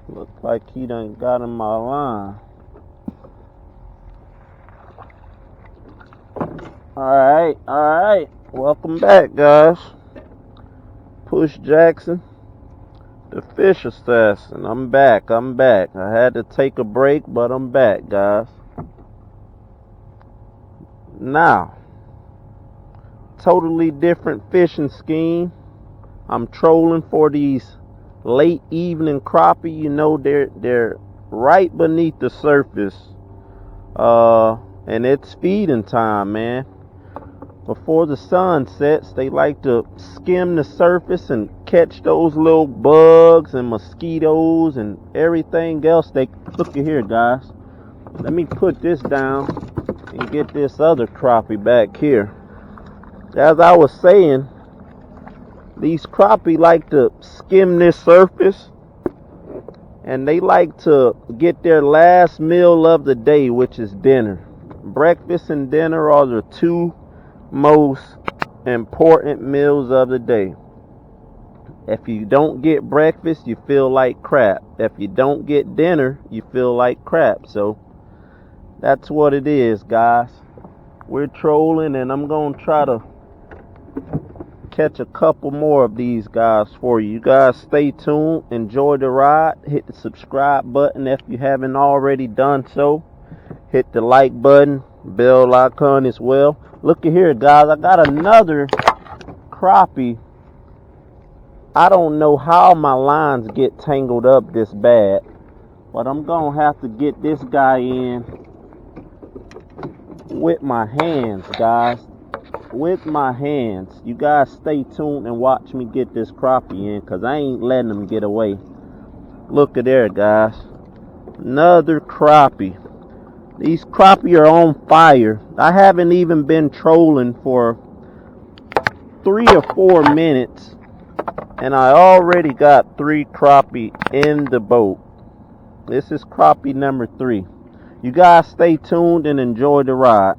Looks like he done got in my line. Alright. Welcome back, guys. Push Jackson, the fish assassin. I'm back. I had to take a break, but I'm back, guys. Now, totally different fishing scheme. I'm trolling for these late evening crappie. You know, they're right beneath the surface. And it's feeding time, man. Before the sun sets, they like to skim the surface and catch those little bugs and mosquitoes and everything else. Look at here, guys. Let me put this down and get this other crappie back here. As I was saying, these crappie like to skim this surface, and they like to get their last meal of the day, which is dinner. Breakfast and dinner are the two most important meals of the day. If you don't get breakfast, you feel like crap. If you don't get dinner, you feel like crap. So that's what it is, guys. We're trolling, and I'm gonna try to catch a couple more of these guys for you. You guys stay tuned, enjoy the ride, hit the subscribe button if you haven't already done so, hit the like button, bell icon as well. Look at here, guys, I got another crappie. I don't know how my lines get tangled up this bad, but I'm gonna have to get this guy in with my hands, guys. With my hands. You guys stay tuned and watch me get this crappie in, because I ain't letting them get away. Look at there, guys. Another crappie. These crappie are on fire. I haven't even been trolling for 3 or 4 minutes, and I already got 3 crappie in the boat. This is crappie number 3. You guys stay tuned and enjoy the ride.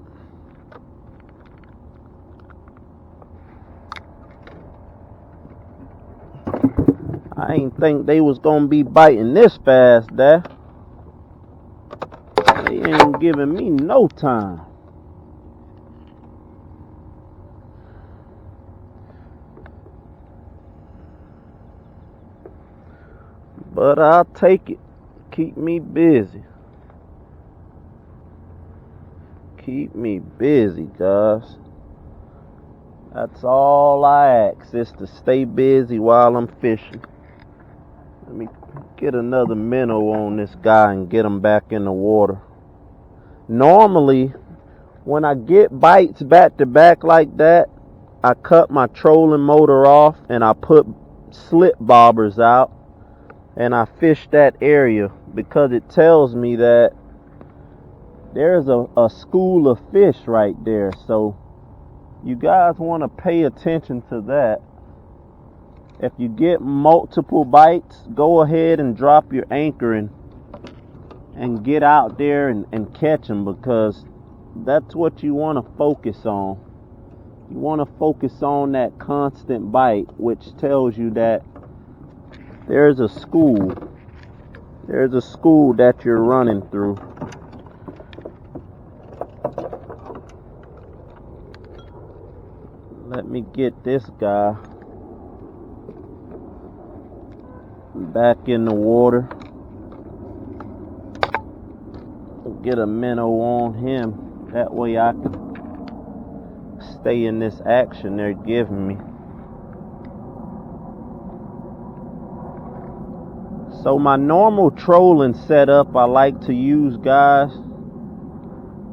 I ain't think they was gonna be biting this fast, there. They ain't giving me no time. But I'll take it. Keep me busy. Keep me busy, guys. That's all I ask, is to stay busy while I'm fishing. Let me get another minnow on this guy and get him back in the water. Normally, when I get bites back to back like that, I cut my trolling motor off and I put slip bobbers out and I fish that area, because it tells me that there's a school of fish right there. So you guys want to pay attention to that. If you get multiple bites, go ahead and drop your anchor and get out there and catch them, because that's what you want to focus on. You want to focus on that constant bite, which tells you that there's a school. There's a school that you're running through. Let me get this guy back in the water. Get a minnow on him. That way I can stay in this action they're giving me. So my normal trolling setup I like to use, guys,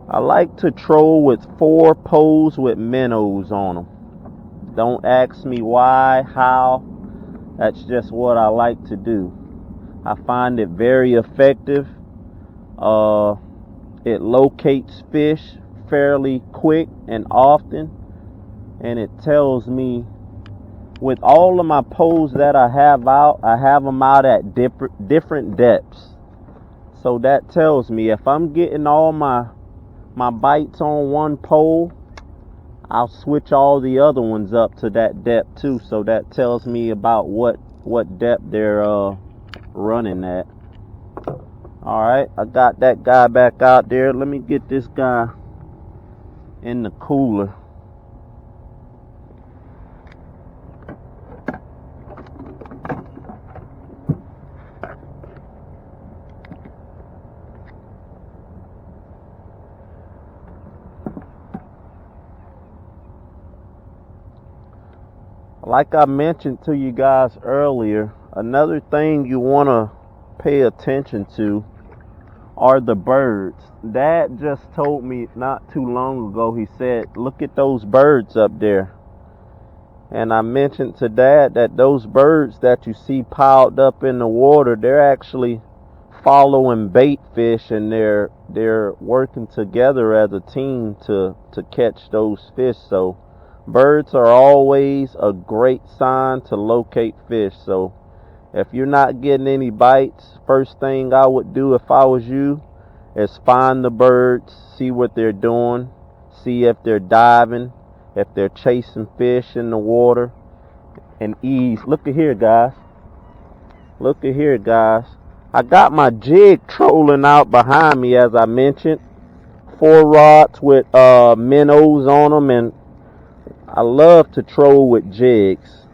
I like to troll with 4 poles with minnows on them. Don't ask me why, how. That's just what I like to do. I find it very effective. It locates fish fairly quick and often, and it tells me, with all of my poles that I have out, I have them out at different depths. So that tells me if I'm getting all my bites on one pole, I'll switch all the other ones up to that depth too. So that tells me about what depth they're running at. Alright, I got that guy back out there. Let me get this guy in the cooler. Like I mentioned to you guys earlier, another thing you want to pay attention to are the birds. Dad just told me not too long ago, he said, look at those birds up there. And I mentioned to Dad that those birds that you see piled up in the water, they're actually following bait fish, and they're working together as a team to catch those fish. So birds are always a great sign to locate fish. So if you're not getting any bites, first thing I would do if I was you is find the birds, see what they're doing, see if they're diving, if they're chasing fish in the water, and ease. Look at here, guys. Look at here, guys. I got my jig trolling out behind me, as I mentioned. 4 rods with minnows on them, and I love to troll with jigs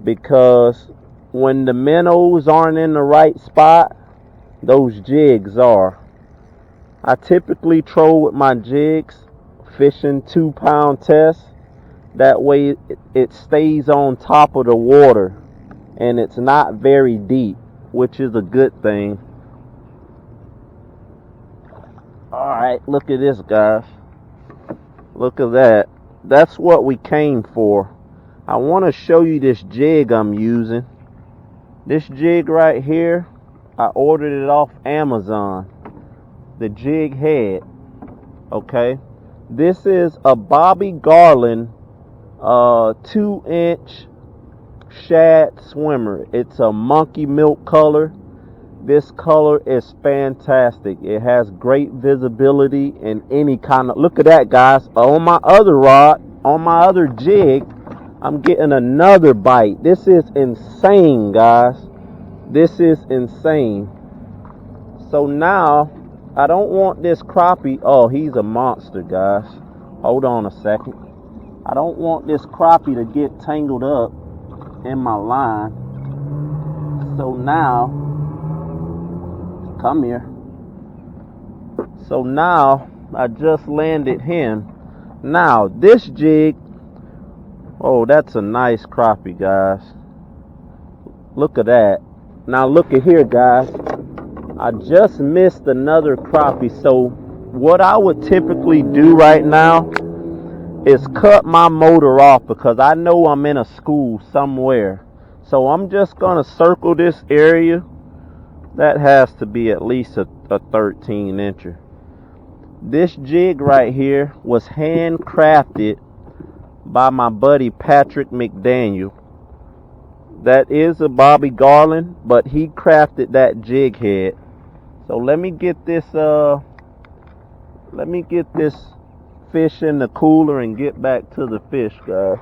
because when the minnows aren't in the right spot, those jigs are. I typically troll with my jigs, fishing 2-pound tests. That way it stays on top of the water and it's not very deep, which is a good thing. Alright, look at this, guys. Look at that. That's what we came for. I want to show you this jig I'm using. This jig right here, I ordered it off Amazon. The jig head. Okay. This is a Bobby Garland 2-inch shad swimmer. It's a monkey milk color. This color is fantastic. It has great visibility in any kind of... Look at that, guys. On my other rod, on my other jig, I'm getting another bite. This is insane, guys. This is insane. So now, I don't want this crappie... Oh, he's a monster, guys. Hold on a second. I don't want this crappie to get tangled up in my line. So now... Come here. So now I just landed him. Now this jig, oh, that's a nice crappie, guys. Look at that. Now look at here, guys. I just missed another crappie. So what I would typically do right now is cut my motor off because I know I'm in a school somewhere. So I'm just gonna circle this area. That has to be at least a 13-incher. This jig right here was handcrafted by my buddy Patrick McDaniel. That is a Bobby Garland, but he crafted that jig head. So let me get this fish in the cooler and get back to the fish, guys.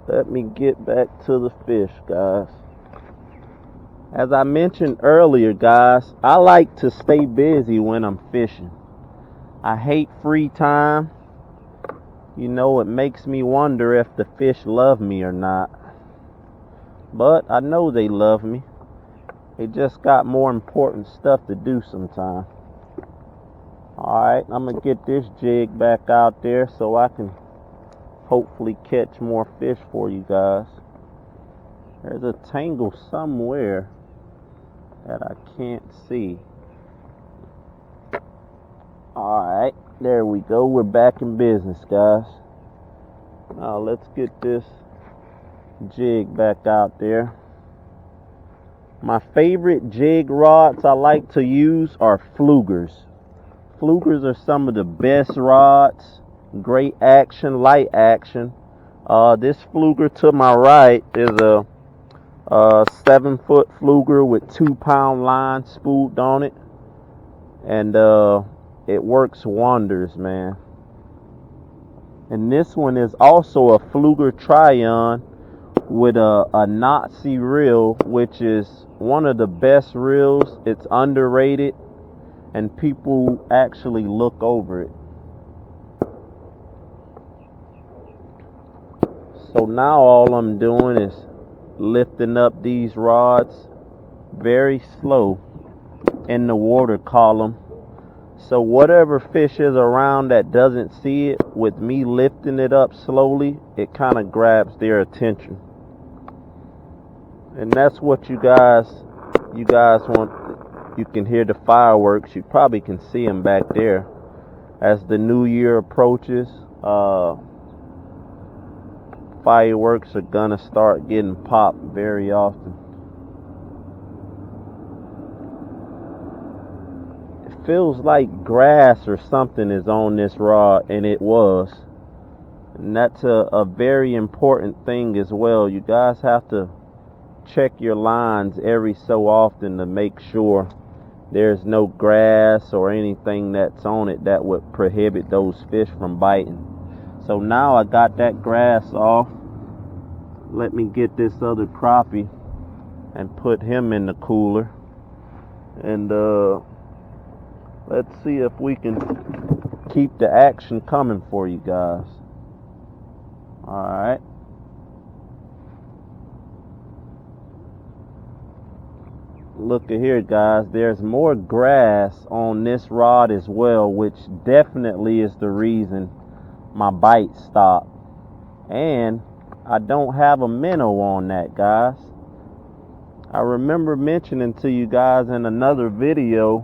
Let me get back to the fish, guys. As I mentioned earlier, guys, I like to stay busy when I'm fishing. I hate free time. You know, it makes me wonder if the fish love me or not. But I know they love me. They just got more important stuff to do sometime. Alright, I'm going to get this jig back out there so I can hopefully catch more fish for you guys. There's a tangle somewhere that I can't see. Alright, there we go. We're back in business, guys. Now let's get this jig back out there. My favorite jig rods I like to use are flugers. Flugers are some of the best rods. Great action, light action. This fluger to my right is a 7-foot fluger with 2-pound line spooled on it, and it works wonders, man. And this one is also a Fluger Tryon with a Nazi reel, which is one of the best reels. It's underrated and people actually look over it. So now all I'm doing is lifting up these rods very slow in the water column. So whatever fish is around that doesn't see it, with me lifting it up slowly, it kind of grabs their attention. And that's what you guys want. You can hear the fireworks. You probably can see them back there. As the new year approaches, fireworks are gonna start getting popped very often. It feels like grass or something is on this rod, and it was. And that's a very important thing as well. You guys have to check your lines every so often to make sure there's no grass or anything that's on it that would prohibit those fish from biting. So now I got that grass off. Let me get this other crappie and put him in the cooler. And let's see if we can keep the action coming for you guys. Alright. Look at here, guys. There's more grass on this rod as well, which definitely is the reason my bite stopped. And I don't have a minnow on that, guys. I remember mentioning to you guys in another video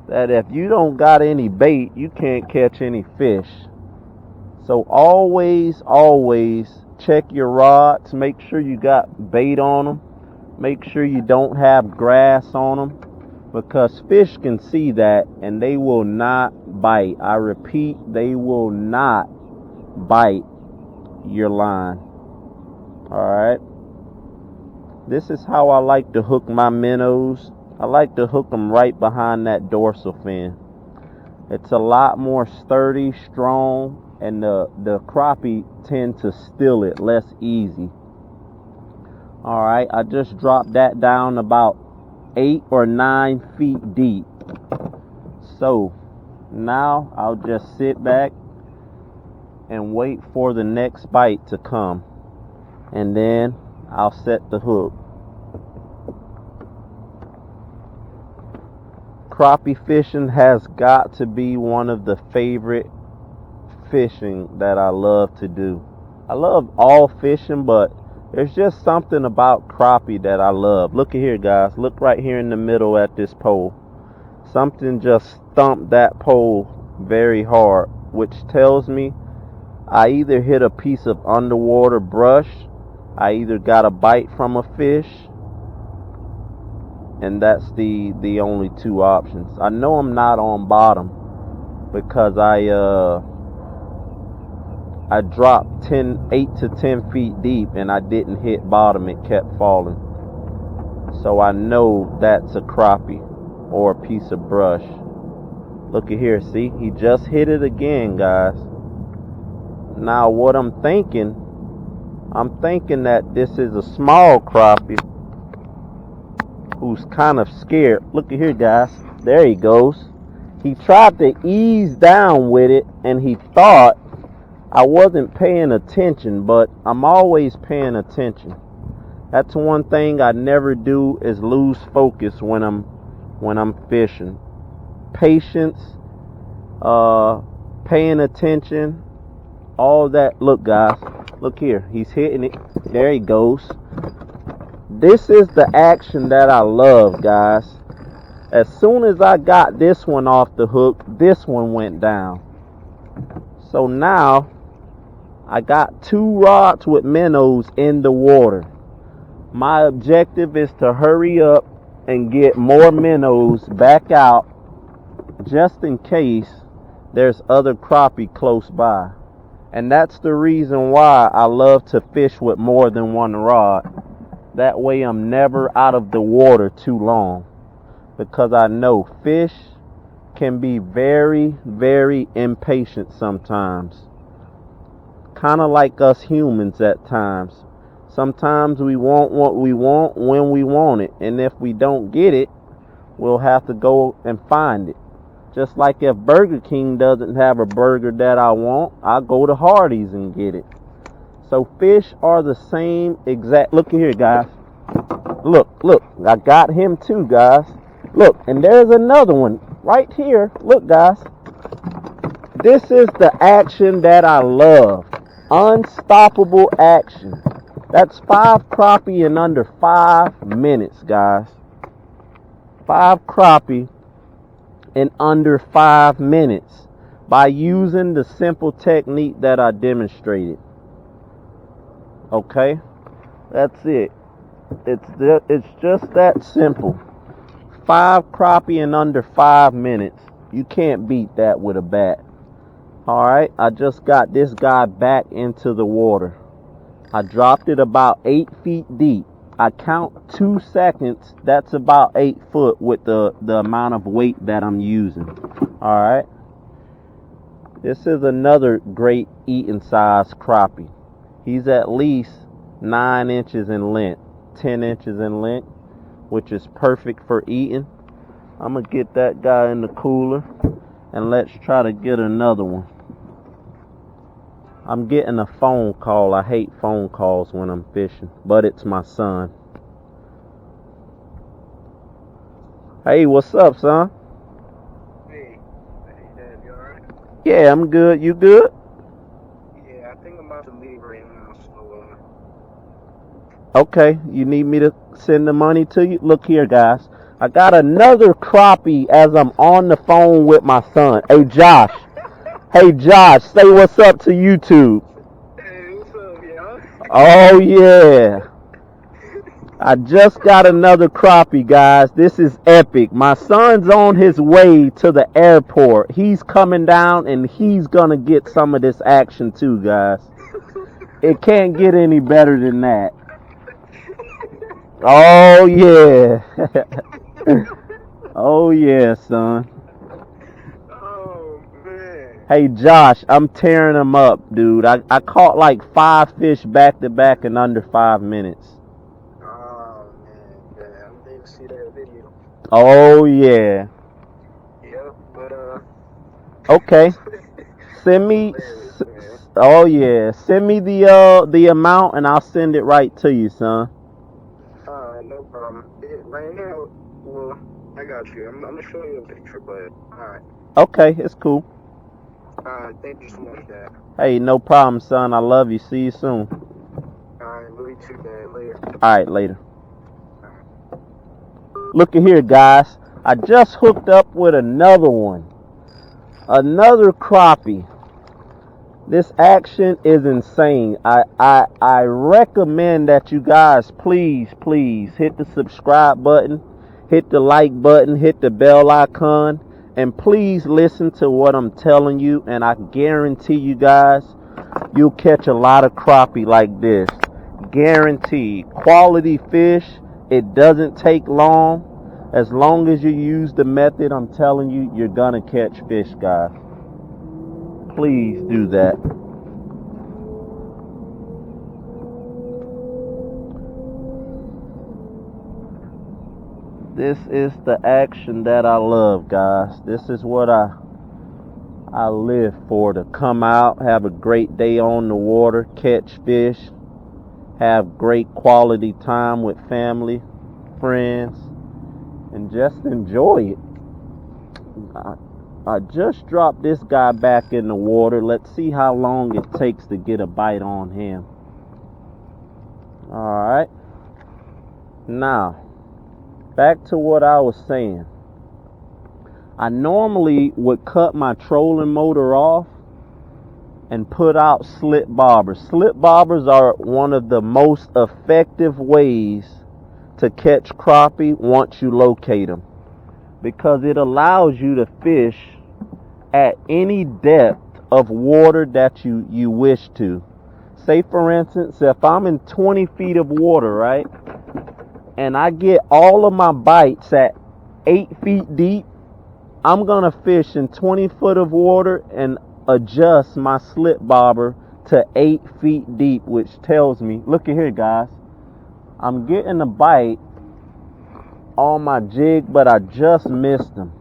that if you don't got any bait, you can't catch any fish. So always check your rods. Make sure you got bait on them. Make sure you don't have grass on them, because fish can see that and they will not bite. I repeat, they will not bite your line. Alright. This is how I like to hook my minnows. I like to hook them right behind that dorsal fin. It's a lot more sturdy, strong, and the crappie tend to steal it less easy. Alright, I just dropped that down about 8 or 9 feet deep. So now I'll just sit back and wait for the next bite to come, and then I'll set the hook. Crappie fishing has got to be one of the favorite fishing that I love to do. I love all fishing, but there's just something about crappie that I love. Look at here, guys. Look right here in the middle at this pole. Something just thumped that pole very hard, which tells me I either hit a piece of underwater brush, I either got a bite from a fish, and that's the only two options. I know I'm not on bottom because I dropped 8 to 10 feet deep and I didn't hit bottom. It kept falling. So I know that's a crappie or a piece of brush. Look at here. See, he just hit it again, guys. Now what I'm thinking that this is a small crappie who's kind of scared. Look at here, guys. There he goes. He tried to ease down with it and he thought I wasn't paying attention, but I'm always paying attention. That's one thing I never do, is lose focus when I'm fishing. Patience, paying attention, all that. Look, guys, look here. He's hitting it. There he goes. This is the action that I love, guys. As soon as I got this one off the hook, this one went down. So now I got 2 rods with minnows in the water. My objective is to hurry up and get more minnows back out, just in case there's other crappie close by. And that's the reason why I love to fish with more than one rod. That way I'm never out of the water too long, because I know fish can be very, very impatient sometimes. Kind of like us humans at times. Sometimes we want what we want when we want it. And if we don't get it, we'll have to go and find it. Just like if Burger King doesn't have a burger that I want, I'll go to Hardee's and get it. So fish are the same exact. Look here, guys. Look. I got him too, guys. Look, and there's another one right here. Look, guys. This is the action that I love. Unstoppable action. That's 5 crappie in under 5 minutes, guys. 5 crappie in under 5 minutes by using the simple technique that I demonstrated. Okay? That's it. It's just that simple. 5 crappie in under 5 minutes. You can't beat that with a bat. Alright, I just got this guy back into the water. I dropped it about 8 feet deep. I count 2 seconds. That's about 8 foot with the amount of weight that I'm using. Alright. This is another great eating size crappie. He's at least 9 inches in length, 10 inches in length, which is perfect for eating. I'm going to get that guy in the cooler and let's try to get another one. I'm getting a phone call. I hate phone calls when I'm fishing, but it's my son. Hey, what's up, son? Hey, Dad, you alright? Yeah, I'm good. You good? Yeah, I think I'm about to leave right now, so, Okay, you need me to send the money to you? Look here, guys. I got another crappie as I'm on the phone with my son. Hey, Josh. Hey, Josh, say what's up to YouTube. Hey, what's up, y'all? Oh, yeah. I just got another crappie, guys. This is epic. My son's on his way to the airport. He's coming down, and he's going to get some of this action, too, guys. It can't get any better than that. Oh, yeah. Oh, yeah, son. Oh, man. Hey, Josh, I'm tearing them up, dude. I caught like 5 fish back-to-back in under 5 minutes. Oh, man. Yeah, I'm ready to see that video. Oh, yeah. Yep, but, Okay. Send me... Oh, yeah. Send me the amount, and I'll send it right to you, son. No problem. Right now, well, I got you. I'm going to show you a picture, but, alright. Okay, it's cool. Thank you so much, Dad. Hey, no problem, son. I love you. See you soon. Alright, love you too, Dad. Later. Alright, later. Look at here, guys. I just hooked up with another one. Another crappie. This action is insane. I recommend that you guys please hit the subscribe button, hit the like button, hit the bell icon, and please listen to what I'm telling you, and I guarantee you guys you'll catch a lot of crappie like this. Guaranteed. Quality fish. It doesn't take long. As long as you use the method I'm telling you, you're gonna catch fish, guys. Please do that. This is the action that I love, guys. This is what I live for, to come out, have a great day on the water, catch fish, have great quality time with family, friends, and just enjoy it. I just dropped this guy back in the water. Let's see how long it takes to get a bite on him. Alright. Now, back to what I was saying. I normally would cut my trolling motor off and put out slip bobbers. Slip bobbers are one of the most effective ways to catch crappie once you locate them, because it allows you to fish at any depth of water that you wish to. Say for instance, if I'm in 20 feet of water, right, and I get all of my bites at 8 feet deep, I'm gonna fish in 20 foot of water and adjust my slip bobber to 8 feet deep, which tells me, look at here, guys. I'm getting a bite on my jig, but I just missed him.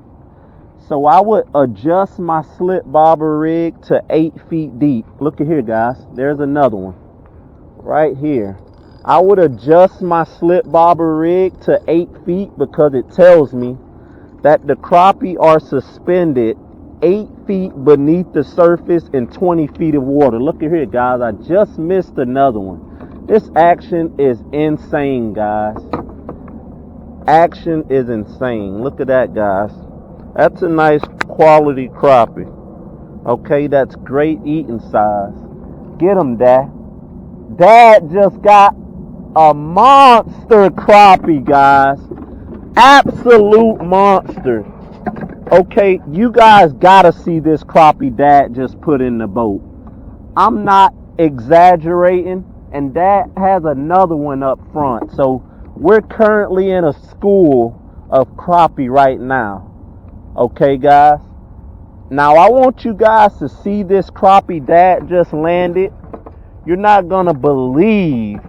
So I would adjust my slip bobber rig to 8 feet deep. Look at here, guys. There's another one right here. I would adjust my slip bobber rig to 8 feet because it tells me that the crappie are suspended 8 feet beneath the surface in 20 feet of water. Look at here, guys. I just missed another one. This action is insane, guys. Action is insane. Look at that, guys. That's a nice quality crappie. Okay, that's great eating size. Get him, Dad. Dad just got a monster crappie, guys. Absolute monster. Okay, you guys gotta see this crappie Dad just put in the boat. I'm not exaggerating, and Dad has another one up front. So we're currently in a school of crappie right now. Okay, guys. Now I want you guys to see this crappie Dad just landed. You're not gonna believe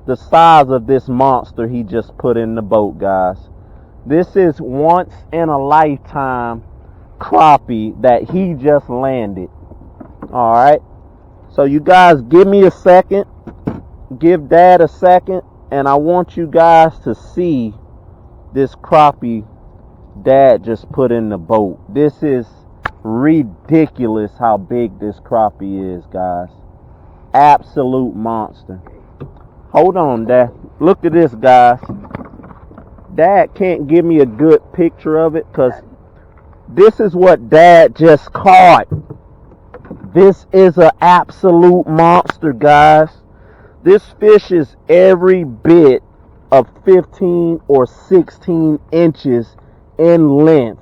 the size of this monster he just put in the boat, guys. This is once in a lifetime crappie that he just landed. Alright. So you guys give me a second. Give Dad a second. And I want you guys to see this crappie Dad just put in the boat. This is ridiculous how big this crappie is, guys. Absolute monster. Hold on, Dad. Look at this, guys. Dad can't give me a good picture of it because this is what Dad just caught. This is an absolute monster, guys. This fish is every bit of 15 or 16 inches in length.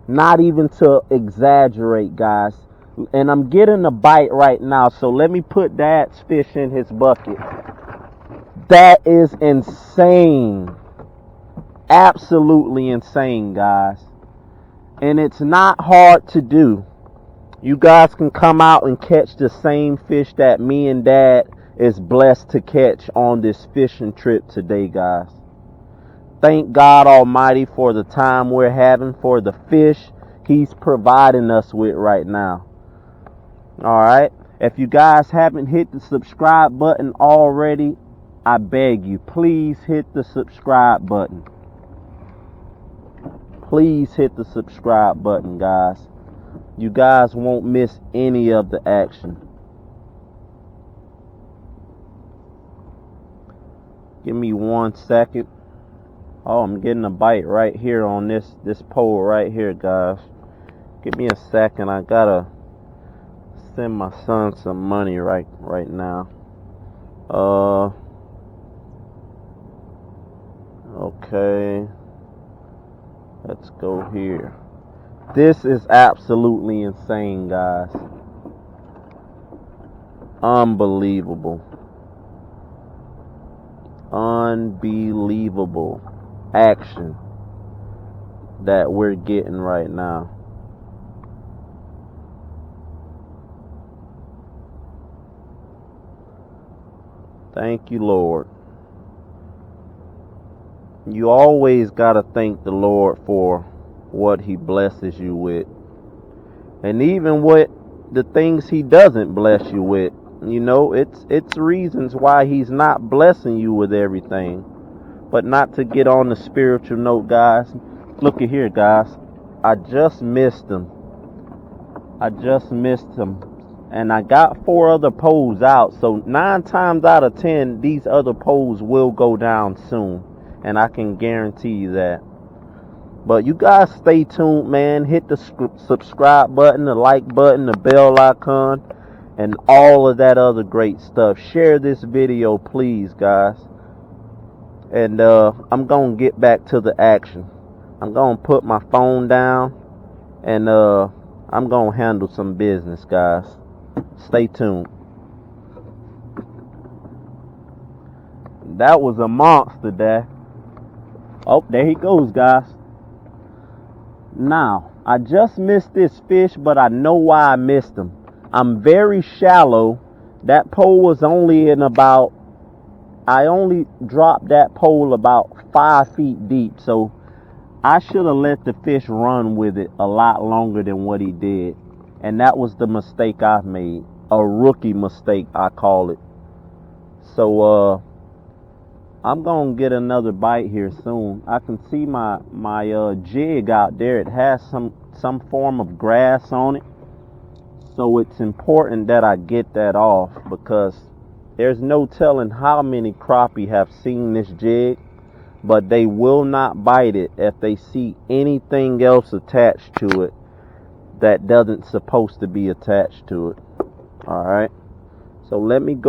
Not even to exaggerate, guys. And I'm getting a bite right now, so let me put Dad's fish in his bucket. That is insane. Absolutely insane, guys. And it's not hard to do. You guys can come out and catch the same fish that me and Dad is blessed to catch on this fishing trip today, guys. Thank God Almighty for the time we're having, for the fish He's providing us with right now. Alright? If you guys haven't hit the subscribe button already, I beg you, please hit the subscribe button. Please hit the subscribe button, guys. You guys won't miss any of the action. Give me 1 second. Oh, I'm getting a bite right here on this pole right here, guys. Give me a second. I gotta send my son some money right now. Okay. Let's go here. This is absolutely insane, guys. Unbelievable. Unbelievable action that we're getting right now. Thank you, Lord. You always got to thank the Lord for what He blesses you with. And even what the things He doesn't bless you with. You know, it's reasons why He's not blessing you with everything. But not to get on the spiritual note, guys. Look at here, guys. I just missed him. And I got 4 other poles out. So 9 times out of 10, these other poles will go down soon. And I can guarantee you that. But you guys stay tuned, man. Hit the subscribe button, the like button, the bell icon, and all of that other great stuff. Share this video, please, guys. And I'm going to get back to the action. I'm going to put my phone down. And I'm going to handle some business, guys. Stay tuned. That was a monster, Dad. Oh, there he goes, guys. Now, I just missed this fish, but I know why I missed him. I'm very shallow. That pole was only in about, I only dropped that pole about 5 feet deep. So I should have let the fish run with it a lot longer than what he did. And that was the mistake I've made. A rookie mistake, I call it. So I'm gonna get another bite here soon. I can see my jig out there. It has some form of grass on it. So it's important that I get that off, because there's no telling how many crappie have seen this jig, but they will not bite it if they see anything else attached to it that doesn't supposed to be attached to it. All right. So let me go